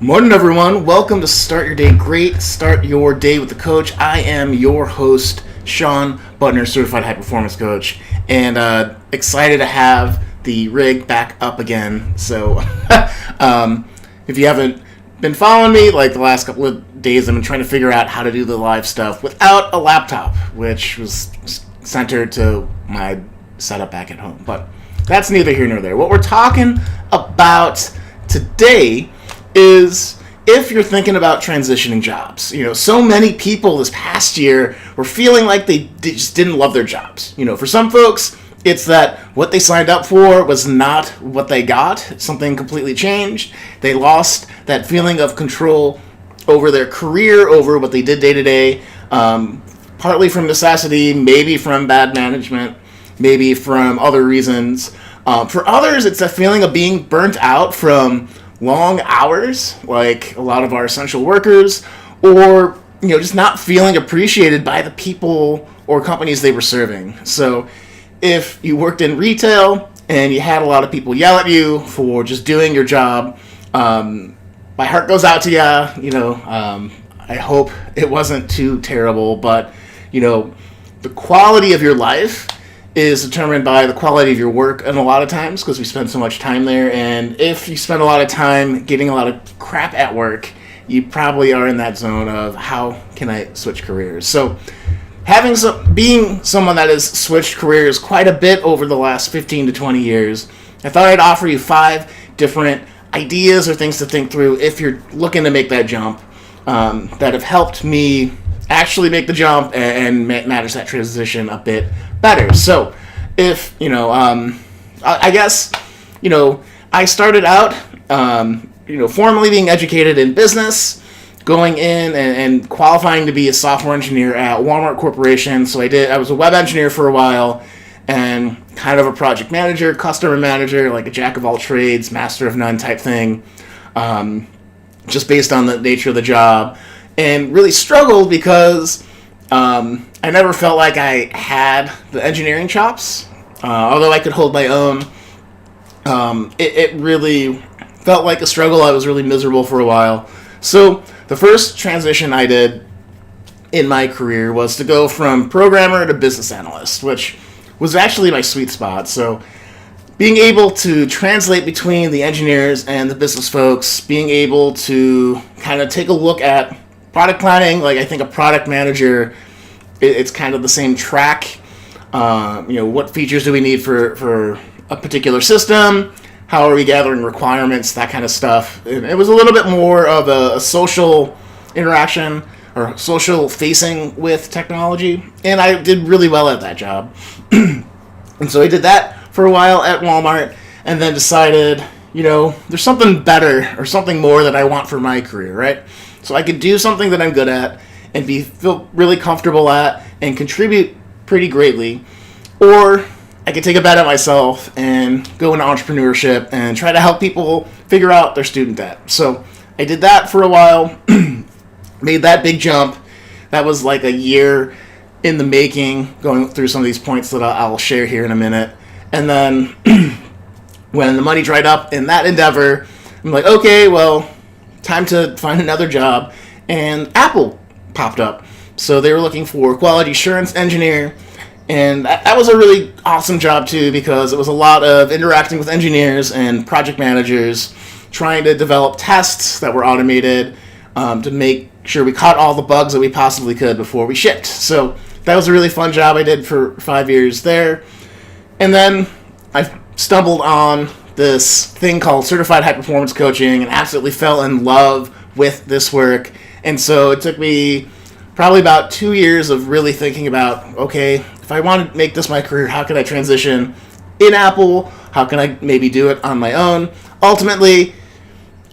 Morning, everyone. Welcome to Start Your Day Great. Start your day with the coach. I am your host, Sean Butner, Certified High Performance Coach, and excited to have the rig back up again. So, if you haven't been following me, like the last couple of days, I've been trying to figure out how to do the live stuff without a laptop, which was centered to my setup back at home. But that's neither here nor there. What we're talking about today is if you're thinking about transitioning jobs. So many people this past year were feeling like they just didn't love their jobs. For some folks, it's that what they signed up for was not what they got. Something completely changed. They lost that feeling of control over their career, over what they did day to day, partly from necessity, maybe from bad management, maybe from other reasons. For others, it's a feeling of being burnt out from long hours, like a lot of our essential workers, or just not feeling appreciated by the people or companies they were serving. So if you worked in retail and you had a lot of people yell at you for just doing your job, my heart goes out to you. I hope it wasn't too terrible, but the quality of your life is determined by the quality of your work, and a lot of times, because we spend so much time there, and if you spend a lot of time getting a lot of crap at work, you probably are in that zone of how can I switch careers. So being someone that has switched careers quite a bit over the last 15 to 20 years, I thought I'd offer you 5 different ideas or things to think through if you're looking to make that jump, that have helped me actually make the jump and manage that transition a bit better. So if I guess I started out formally being educated in business, going in and qualifying to be a software engineer at Walmart Corporation. So I was a web engineer for a while and kind of a project manager, customer manager, like a jack of all trades, master of none type thing, just based on the nature of the job, and really struggled because I never felt like I had the engineering chops. Although I could hold my own, it really felt like a struggle. I was really miserable for a while. So the first transition I did in my career was to go from programmer to business analyst, which was actually my sweet spot. So being able to translate between the engineers and the business folks, being able to kind of take a look at product planning, like I think a product manager, it's kind of the same track. What features do we need for a particular system? How are we gathering requirements? That kind of stuff. It was a little bit more of a social interaction or social facing with technology, and I did really well at that job. And so I did that for a while at Walmart, and then decided, there's something better or something more that I want for my career, right? So I could do something that I'm good at and feel really comfortable at and contribute pretty greatly, or I could take a bet at myself and go into entrepreneurship and try to help people figure out their student debt. So I did that for a while, made that big jump. That was like a year in the making, going through some of these points that I'll share here in a minute. And then when the money dried up in that endeavor, I'm like, okay, well, time to find another job. And Apple popped up. So they were looking for quality assurance engineer. And that was a really awesome job too, because it was a lot of interacting with engineers and project managers, trying to develop tests that were automated to make sure we caught all the bugs that we possibly could before we shipped. So that was a really fun job I did for 5 years there. And then I stumbled on this thing called Certified High Performance Coaching and absolutely fell in love with this work. And so it took me probably about 2 years of really thinking about, okay, if I want to make this my career, how can I transition in Apple? How can I maybe do it on my own? Ultimately,